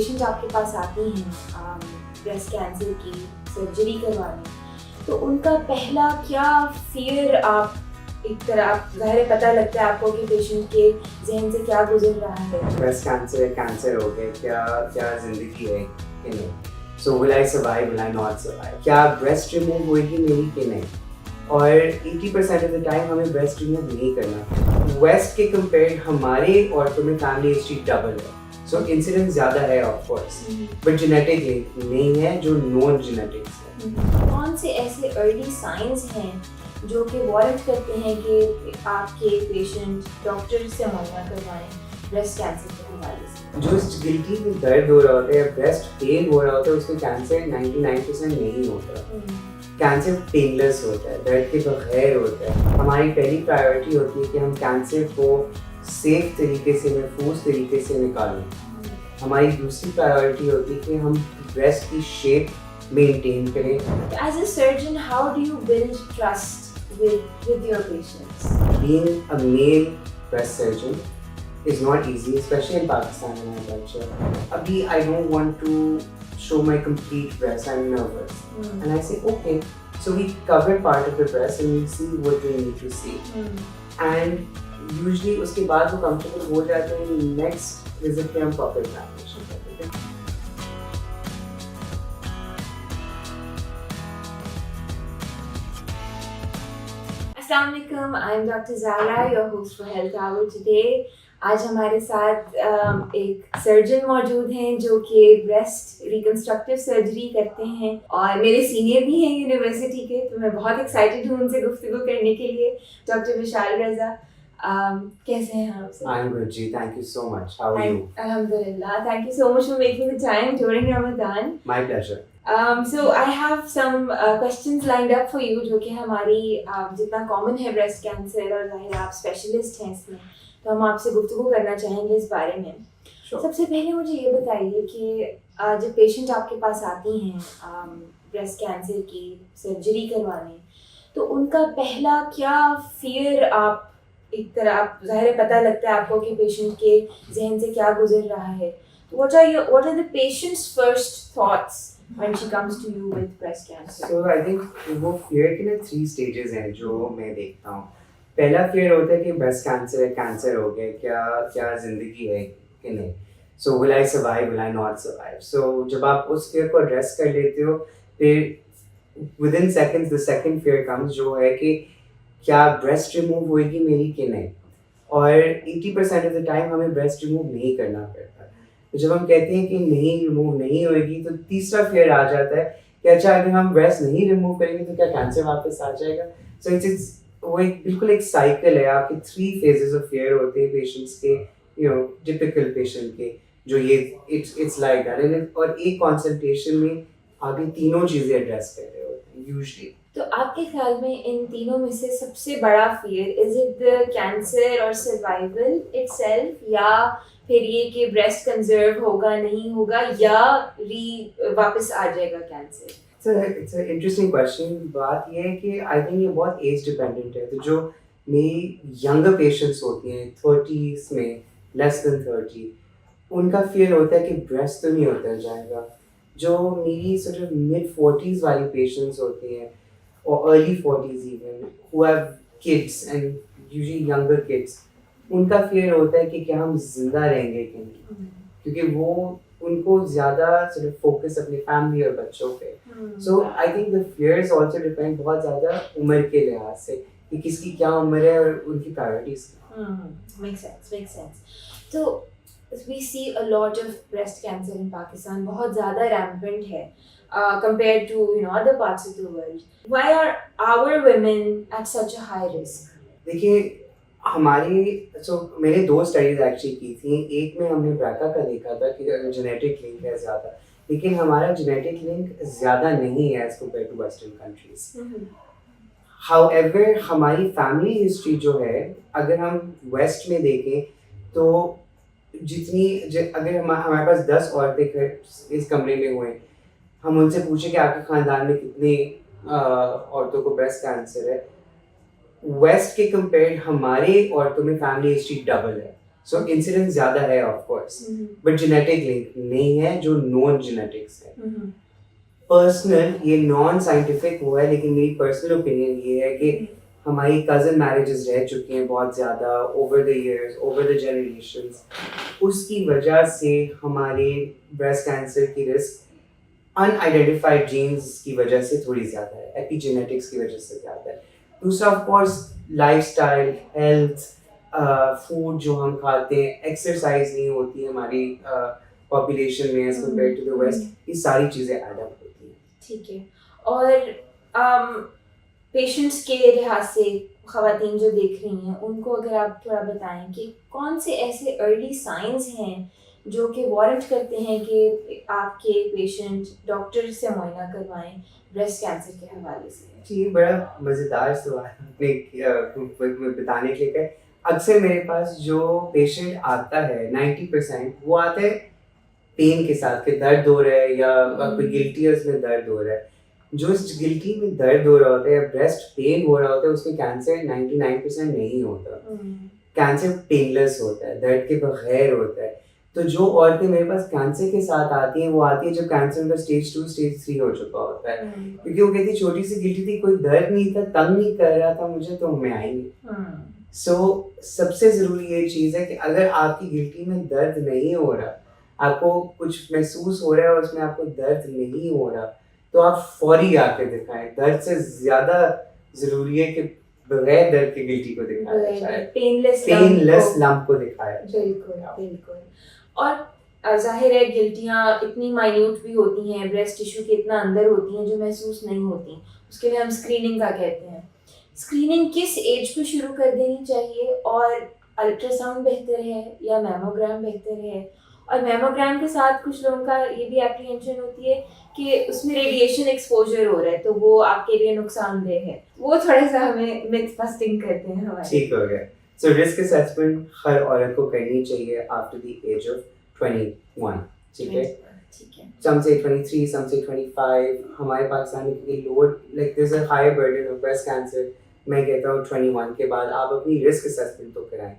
Patient आपके पास आती हैं ब्रेस्ट कैंसर की सर्जरी करवाने, तो उनका पहला क्या फियर आप एक तरह आप ज़ाहिर पता लगता है आपको कि पेशेंट के जहन से क्या गुजर रहा है. ब्रेस्ट कैंसर है, कैंसर हो गया, क्या क्या जिंदगी है कि नहीं. So will I survive, will I not survive, क्या ब्रेस्ट रिमूव होगी मेरी कि नहीं. और 80% ऑफ द टाइम हमें ब्रेस्ट रिमूव नहीं करना. वेस्ट के कंपेयर हमारे औरतों में फैमिली हिस्ट्री डबल है, सो इंसिडेंस ज़्यादा है ऑफ कोर्स, बट जेनेटिक नहीं है जो नॉन जेनेटिक्स है. कौन से ऐसे अर्ली साइंस हैं जो कि वारंट करते हैं कि आपके पेशेंट डॉक्टर से मुआयना करवाएं ब्रेस्ट कैंसर के हवाले से? जो इस गिल्टी में दर्द हो रहा होता है, ब्रेस्ट पेन हो रहा होता है, उसमें कैंसर 99% नहीं होता. कैंसर पेनलेस होता है, दर्द के बगैर होता है. हमारी पहली प्रायोरिटी होती है कि हम कैंसर को सेफ तरीके से, महफूज तरीके से निकालें. हमारी दूसरी प्रायोरिटी होती है कि हम ब्रेस्ट की शेप मेंटेन करें. As a surgeon, how do you build trust with your patients? Being a male breast surgeon is not easy, especially in Pakistan and our culture. Abhi, I don't want to show my complete breast, I'm nervous. And I say, okay, so we cover part of the breast and we see what we need to see. And usually उसके बाद वो comfortable हो जाते हैं, next visit पे हम proper examination करते हैं. Assalamualaikum, I am Dr. Zara, your host for Health Hour today. आज हमारे साथ एक सर्जन मौजूद हैं जो कि ब्रेस्ट रिकंस्ट्रक्टिव सर्जरी करते हैं और मेरे सीनियर भी हैं यूनिवर्सिटी के, तो मैं बहुत एक्साइटेड हूँ उनसे गुफ्तगू करने के लिए. डॉक्टर विशाल रज़ा, कैसे हैं आप? I'm good, ji. Thank you so much. How are you? Alhamdulillah. Thank you so much for making the time during Ramadan. My pleasure. So I have some questions lined up for you जो कि हमारी जितना common है breast cancer और ज़ाहिर आप specialist हैं इसमें, तो हम आपसे गुफ्तगू करना चाहेंगे इस बारे में. सबसे पहले मुझे ये बताइए कि जब पेशेंट आपके पास आती हैं ब्रेस्ट कैंसर की सर्जरी करवाने, तो उनका पहला क्या फियर आप एक तरह आप ज़ाहिर पता लगता है आपको कि पेशेंट के जहन से क्या गुजर रहा है, तो what are the patient's first thoughts when she comes to you with breast cancer? So I think वो fear के ना 3 stages हैं जो मैं देखता हूँ. पहला fear होता है कि breast cancer है, कैंसर हो गया, क्या क्या जिंदगी है कि नहीं. So will I survive, will I not survive? So जब आप उस fear को address कर लेते हो, फिर within seconds the second fear comes जो है कि क्या breast remove होगी मेरी कि नहीं. और 80% of the time हमें breast remove नहीं करना पड़ता. तो जब हम कहते हैं कि नहीं रिमूव नहीं होएगी, तो तीसरा फियर आ जाता है कि अच्छा अगर हम ब्रेस्ट नहीं रिमूव करेंगे तो क्या कैंसर वापस आ जाएगा. सो इट्स वो एक बिल्कुल एक साइकिल है. आपके 3 फेजेस ऑफ फियर होते हैं पेशेंट्स के, टिपिकल पेशेंट के, जो ये इट्स लाइक दैट. और एक कंसल्टेशन में आगे तीनों चीज़ें एड्रेस कर रहे होते हैं यूजुअली. तो आपके ख्याल में इन तीनों में से सबसे बड़ा fear is it the cancer और सर्वाइवल इटसेल्फ, या फिर ये कि ब्रेस्ट कंजर्व होगा नहीं होगा, या वापस आ जाएगा cancer? It's a interesting question. बात ये है कि आई थिंक ये बहुत एज डिपेंडेंट है. तो जो मेरी यंगर पेशेंट्स होती हैं 30s में, लेस देन 30, उनका फियर होता है कि ब्रेस्ट तो नहीं होता जाएगा. जो मेरी sort of mid-40s वाली पेशेंट्स होती हैं और early 40s even who have kids and usually younger kids, उनका फियर होता है कि क्या हम जिंदा रहेंगे कि नहीं, क्योंकि वो उनको ज़्यादा sort of फोकस अपनी फैमिली और बच्चों पे. So I think the fears also depend बहुत ज़्यादा उम्र के लिहाज से कि किसकी क्या उम्र है और उनकी प्रायोरिटीज. Makes sense. तो we see a lot of breast cancer in Pakistan, बहुत ज़्यादा rampant है compared to other parts of the world. Why are our women at such a high risk? देखिए मैंने 2 स्टडीज एक्चुअली की थी. एक में हमने ब्राका का देखा था कि जेनेटिक लिंक है ज़्यादा, लेकिन हमारा जेनेटिक लिंक ज़्यादा नहीं है as compared to western countries. However हमारी फैमिली हिस्ट्री जो है, अगर हम वेस्ट में देखें तो अगर हमारे पास 10 औरतें इस कमरे में हुए, हम उनसे पूछे कि आपके ख़ानदान में कितने औरतों को ब्रेस्ट कैंसर है, वेस्ट के कंपेयर हमारे औरतों में फैमिली हिस्ट्री डबल है. सो इंसिडेंस ज़्यादा है of course, but genetic link नहीं है जो नॉन जेनेटिक्स है। पर्सनल, ये नॉन साइंटिफिक हुआ है, लेकिन मेरी पर्सनल ओपिनियन ये है कि हमारी कज़न मैरिजेस रह चुकी हैं बहुत ज़्यादा over the years, over the generations, उसकी वजह से हमारे ब्रेस्ट कैंसर की रिस्क अनआइडेंटिफाइड जीन्स की वजह से थोड़ी ज़्यादा है, एपिजेनेटिक्स की वजह से ज़्यादा है। दूसरा of course lifestyle, health, food जो हम खाते हैं, एक्सरसाइज नहीं होती है हमारी पॉपुलेशन में as compared to the west, ये सारी चीज़ें ऐड अप होती हैं। ठीक है। और पेशेंट्स के लिहाज से ख़वातीन जो देख रही हैं उनको अगर आप थोड़ा बताएं कि कौन से ऐसे अर्ली साइंस हैं जो कि वारंट करते हैं कि आपके पेशेंट डॉक्टर से मुआयना करवाएं ब्रेस्ट कैंसर के हवाले से। जी, बड़ा मज़ेदार सवाल आपने बताने के लिए कहा। अक्सर मेरे पास जो पेशेंट आता है 90% वो आता है पेन के साथ, कि दर्द हो रहा है या कोई गिल्टी है उसमें दर्द हो रहा है। जो इस गिल्टी में दर्द हो रहा होता है या ब्रेस्ट पेन हो रहा होता है उसमें कैंसर 99% नहीं होता। कैंसर पेनलेस होता है, दर्द के बगैर होता है। तो जो औरतें मेरे पास कैंसर के साथ आती हैं वो आती है जब कैंसर उनका स्टेज 2 स्टेज 3 हो चुका होता है, क्योंकि वो कहती छोटी सी गिल्टी थी, कोई दर्द नहीं था, तंग नहीं कर रहा था मुझे, तो मैं आएंगे। सो सबसे ज़रूरी ये चीज़ है कि अगर आपकी गिल्टी में दर्द नहीं हो रहा, आपको कुछ महसूस हो रहा है और उसमें आपको दर्द नहीं हो रहा, तो आप फौरी आके दिखाएं। दर्द से ज़्यादा ज़रूरी है कि बगैर दर्द की गिल्टी को दिखाया जाए, पेनलेस लंप को दिखाया जाए। बिल्कुल बिल्कुल। और जाहिर है गिल्टियाँ इतनी माइन्यूट भी होती हैं, ब्रेस्ट टिश्यू के इतना अंदर होती हैं जो महसूस नहीं होती, उसके लिए हम स्क्रीनिंग का कहते हैं। स्क्रीनिंग किस एज पे शुरू कर देनी चाहिए, और अल्ट्रासाउंड बेहतर है या मैमोग्राम बेहतर है? और मैमोग्राम के साथ कुछ लोगों का ये भी एप्रीहेंशन होती है कि उसमें रेडिएशन एक्सपोजर हो रहा है तो वो आपके लिए नुकसानदेह है, वो थोड़ा सा हमें मिथ बस्टिंग करते हैं हमारे। ठीक हो गया। सो रिस्क असेसमेंट हर औरत को करनी चाहिए आफ्टर द एज ऑफ 21, ठीक है? Some say 23, some say 25. हमारे पाकिस्तान में क्योंकि lower like there's a higher burden of breast cancer, मैं कहता हूँ 21 के बाद आप अपनी रिस्क असेसमेंट तो कराएं।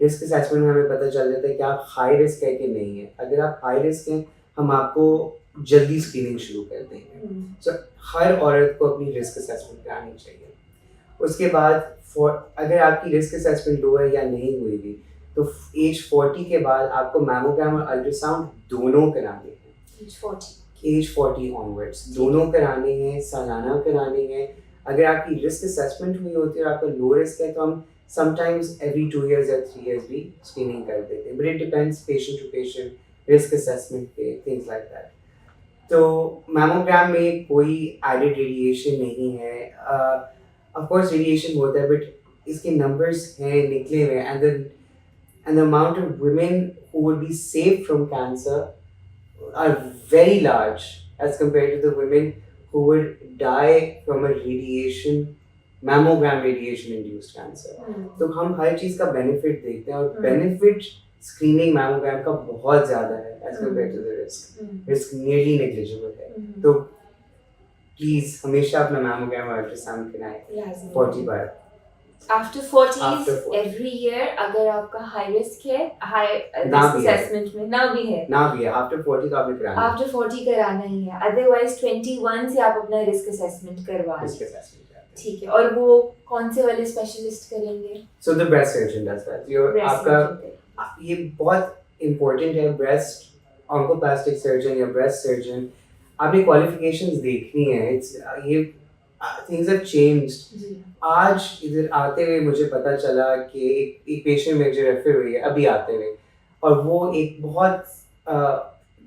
रिस्क असेसमेंट में हमें पता चल जाता है कि आप हाई रिस्क है कि नहीं है। अगर आप हाई रिस्क हैं हम आपको जल्दी स्क्रीनिंग शुरू कर देंगे। सो हर औरत को अपनी रिस्क असेसमेंट करानी चाहिए। उसके बाद अगर आपकी रिस्क असेसमेंट लो है या नहीं हुई भी, तो एज 40 के बाद आपको मैमोग्राम और अल्ट्रासाउंड दोनों कराने हैं। एज 40 ऑनवर्ड्स दोनों कराने हैं, सालाना कराने हैं। अगर आपकी रिस्क असेसमेंट हुई होती है और आपका लो रिस्क है तो हम समटाइम्स एवरी 2 years या 3 years भी स्क्रीनिंग कर देते हैं, but it depends patient to patient, risk assessment पे, थिंग्स लाइक दैट। तो मैमोग्राम में कोई एडेड रेडिएशन नहीं है। ऑफ कोर्स रेडिएशन होता है बट इसके नंबर्स हैं निकले हुए, and the amount of women who would be saved from cancer are very large as compared to the women who would die from a mammogram radiation induced cancer. तो हम हर चीज़ का benefit देखते हैं और बेनिफिट स्क्रीनिंग मैमोग्राम का बहुत ज़्यादा है as compared to the risk nearly negligible है। तो प्लीज़ हमेशा अपना मैमोग्राम और अल्ट्रासाउंड कराएं 40 बार। After 40s every year अगर आपका हाई रिस्क है, हाई रिस्क असेसमेंट में ना भी है after 40 तो आपने कराना है, after 40 कराना ही है, अदरवाइज 21 से आप अपना रिस्क असेसमेंट करवाएं। ठीक है। और वो कौन से वाले स्पेशलिस्ट करेंगे? So the breast surgeon does that। आपका ये बहुत इम्पोर्टेंट है, ब्रेस्ट ऑन्कोप्लास्टिक सर्जन या ब्रेस्ट सर्जन, आपने क्वालिफिकेशंस देखनी है। ये things have changed। आज इधर आते हुए मुझे पता चला कि एक पेशेंट में जो रेफर हुई है अभी आते हुए, और वो एक बहुत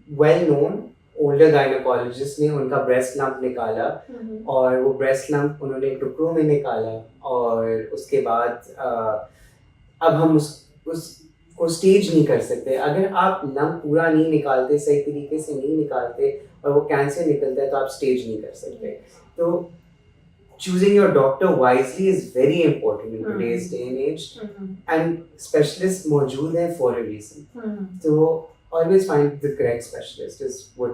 वेल नोन ओल्डर गायनोकोलॉजिस्ट ने उनका ब्रेस्ट लंप निकाला, और वो ब्रेस्ट लंप उन्होंने टुकड़ों में निकाला, और उसके बाद अब हम उसको स्टेज नहीं कर सकते। अगर आप लंप पूरा नहीं निकालते, सही तरीके से नहीं निकालते और वो कैंसर निकलता है तो आप स्टेज नहीं कर सकते। तो choosing your doctor wisely is very important in today's day and age, and specialists मौजूद हैं for a reason। So always find the correct specialist is what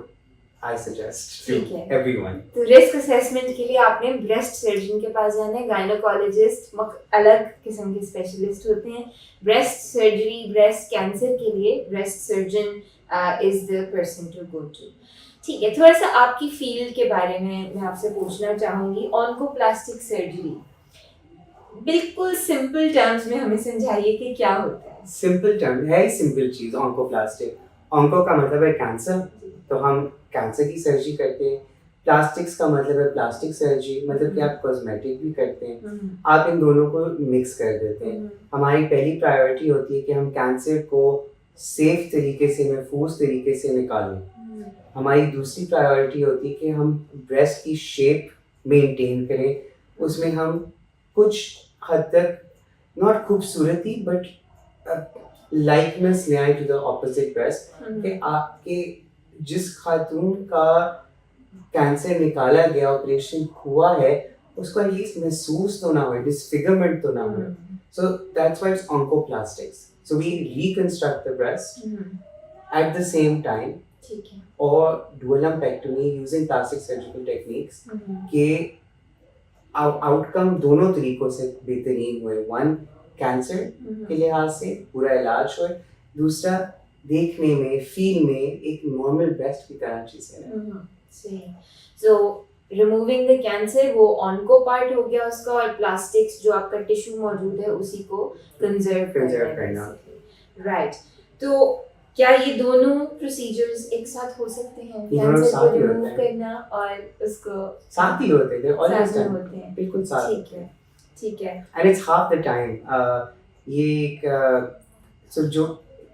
I suggest ठीक to है। everyone. तो रिस्क असेसमेंट के लिए आपने breast surgeon के पास जाना है, गायनोकोलॉजिस्ट अलग किस्म के स्पेशलिस्ट होते हैं। ब्रेस्ट सर्जरी, ब्रेस्ट कैंसर के लिए breast surgeon is the person to go to. ठीक है, थोड़ा सा आपकी फील्ड के बारे में मैं आपसे पूछना चाहूँगी। ऑन्कोप्लास्टिक सर्जरी, बिल्कुल सिंपल टर्म्स में हमें समझाइए कि क्या होता है। सिंपल टर्म है, सिंपल चीज ऑन्कोप्लास्टिक। ऑन्को का मतलब है कैंसर, तो हम कैंसर की सर्जरी करते हैं। प्लास्टिक्स का मतलब है प्लास्टिक सर्जरी, मतलब कि आप कॉस्मेटिक भी करते हैं। आप इन दोनों को मिक्स कर देते हैं। हमारी पहली प्रायोरिटी होती है कि हम कैंसर को सेफ तरीके से, महफूज तरीके से निकालें। हमारी दूसरी प्रायोरिटी होती है कि हम ब्रेस्ट की शेप मेंटेन करें। उसमें हम कुछ हद तक नॉट खूबसूरती बट लाइकनेस ले आए टू द ऑपोजिट ब्रेस्ट, कि आपके जिस खातून का कैंसर निकाला गया, ऑपरेशन हुआ है, उसको एटलीस्ट महसूस तो ना हो, डिसफिगरमेंट तो ना हो। So that's why it's oncoplastics. So we reconstruct the breast at the same time, ठीक है, और dual lumpectomy using plastic surgical techniques के आउटकम दोनों तरीकों से बेहतरीन हुए। वन, कैंसर के लिहाज से पूरा इलाज हुए, दूसरा देखने में, फील में एक नॉर्मल ब्रेस्ट की तरह चीजें। सही। सो रिमूविंग द कैंसर, वो ऑन्को पार्ट हो गया उसका, और प्लास्टिक्स जो आपका टिश्यू मौजूद है उसी को कंजर्व करना। राइट। तो क्या ये दोनों प्रोसीजर्स एक साथ हो सकते हैं? कैंसर को रिमूव करना और उसको साथ ही होते थे, साथ में होते हैं, बिल्कुल साथ। ठीक है, ठीक है। And it's half the time. ये एक सो जो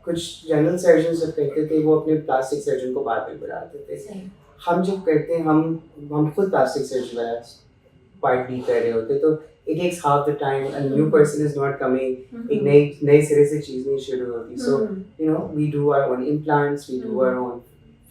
कुछ जनरल सर्जन जब करते थे वो अपने प्लास्टिक सर्जन को बाद में बुलाते थे। हम जब करते हैं, हम खुद प्लास्टिक सर्जरी वाला पार्ट भी कर रहे होते, तो it takes half the time. A new person is not coming. एक नई सिरे से चीज नहीं शुरू होती. So you know, we do our own implants, we do our own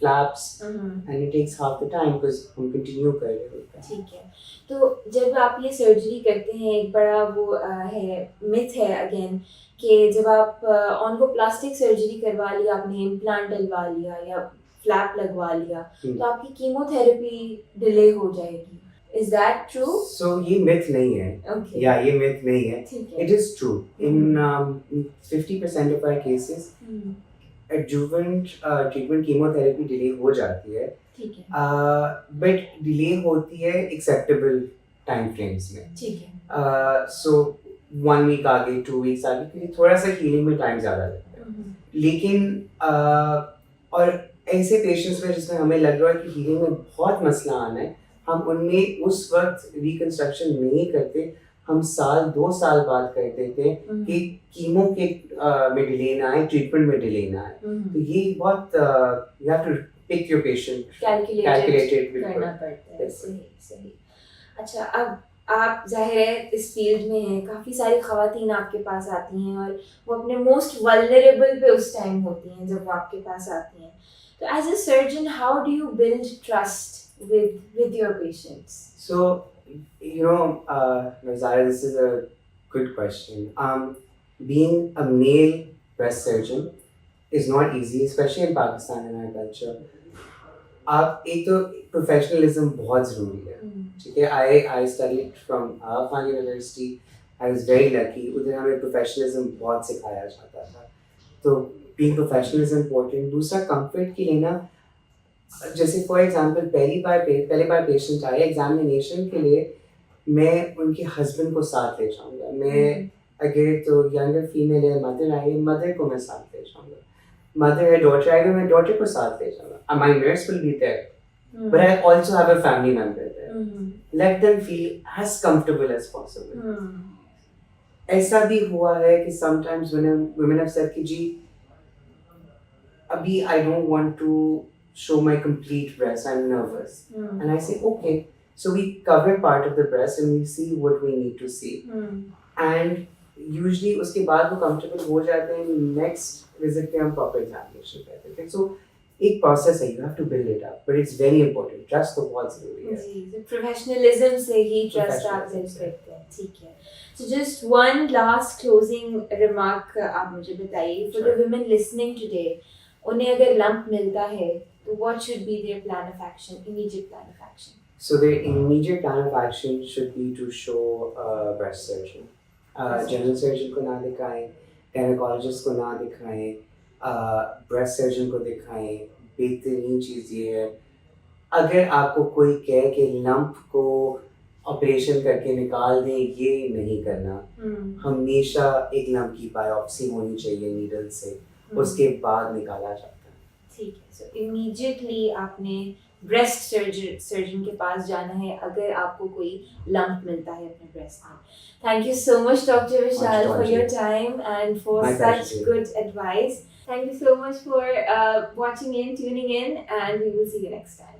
flaps, and it takes half the time because हम continue कर रहे होते हैं. ठीक है। तो जब आप ये सर्जरी करते हैं, एक बड़ा वो है मिथ है अगेन, कि जब आप ऑन्कोप्लास्टिक सर्जरी करवा लिया, आपने इम्प्लांट डलवा लिया या फ्लैप लगवा लिया, तो आपकी कीमोथेरेपी डिले हो जाएगी। Is that true? So ये myth नहीं है। Okay. Yeah, ये myth नहीं है। ठीक है। It is true. In 50% of our cases, adjuvant treatment chemotherapy delay हो जाती है। ठीक है। But delay होती है acceptable time frames में। ठीक है। So 1 week आगे, 2 weeks आगे, क्योंकि थोड़ा सा healing में time ज़्यादा लगता है। लेकिन और ऐसे patients में जिसमें हमें लग रहा है कि healing में बहुत मसला आना है, हम उनमें उस वक्त रिकंस्ट्रक्शन नहीं करते, हम साल 2 साल बाद करते थे कि कीमो के में डिले ना आए, ट्रीटमेंट में डिले ना आए। तो ये बहुत you have to pick your patient, calculated करना पड़ता है। सही सही। अच्छा, अब आप जाहिर है इस फील्ड में हैं, काफ़ी सारी ख़वातीन आपके पास आती हैं और वो अपने मोस्ट वल्नरेबल पे उस टाइम होती हैं जब वो आपके पास आती हैं। तो as a surgeon, how do you build trust with your patients? So, you know, Nazara, this is a good question. Being a male breast surgeon is not easy, especially in Pakistan and our culture. आप एक तो professionalism बहुत ज़रूरी है, ठीक है? I studied from Khan University. I was very lucky. उधर हमें professionalism बहुत सिखाया जाता था. तो being professional is important. दूसरा comfort के लिए ना, जैसे फॉर एग्जांपल पहली बार पेशेंट आए एग्जामिनेशन के लिए, मैं उनके हस्बैंड को साथ ले जाऊंगा। मैं अगर तो यंगर फीमेल है, मदर आई है, मदर को मैं साथ ले जाऊंगा। मदर है, डॉटर आएगा, मैं डॉटर को साथ ले जाऊंगा। My nurse will be there, but I also have a family member there. Let them feel as comfortable as possible. ऐसा भी हुआ है कि समटाइम्स वुमेन हैव सेड कि जी अभी I don't want to show my complete breast, I'm nervous. And I say, okay. So we cover part of the breast and we see what we need to see. And usually उसके बाद वो comfortable हो जाते हैं, next visit पे हम proper examination करते हैं. So एक process है, you have to build it up, but it's very important. Trust तो बहुत ज़रूरी है. जी, professionalism से ही trust आप build करते हैं, ठीक है. So just one last closing remark आप मुझे बताइए, for the women listening today, उन्हें अगर lump मिलता है तो what should be their plan of action, immediate plan of action? So their immediate plan of action should be to show a breast surgeon. General surgeon को ना दिखाएं, gynecologist को ना दिखाएं, breast surgeon को दिखाएं. बेहतरीन चीज़ ये है, अगर आपको कोई कहे कि लंप को ऑपरेशन करके निकाल दें, ये नहीं करना. हमेशा एक लंप की बायोप्सी होनी चाहिए नीडल से, उसके बाद निकाला जाता है. ठीक है. सो इमीडिएटली आपने ब्रेस्ट सर्जन के पास जाना है अगर आपको कोई लंप मिलता है अपने ब्रेस्ट में. Thank you so much doctor Vishal for your time and for My such pleasure. good advice. Thank you so much for watching in, tuning in, and we will see you next time.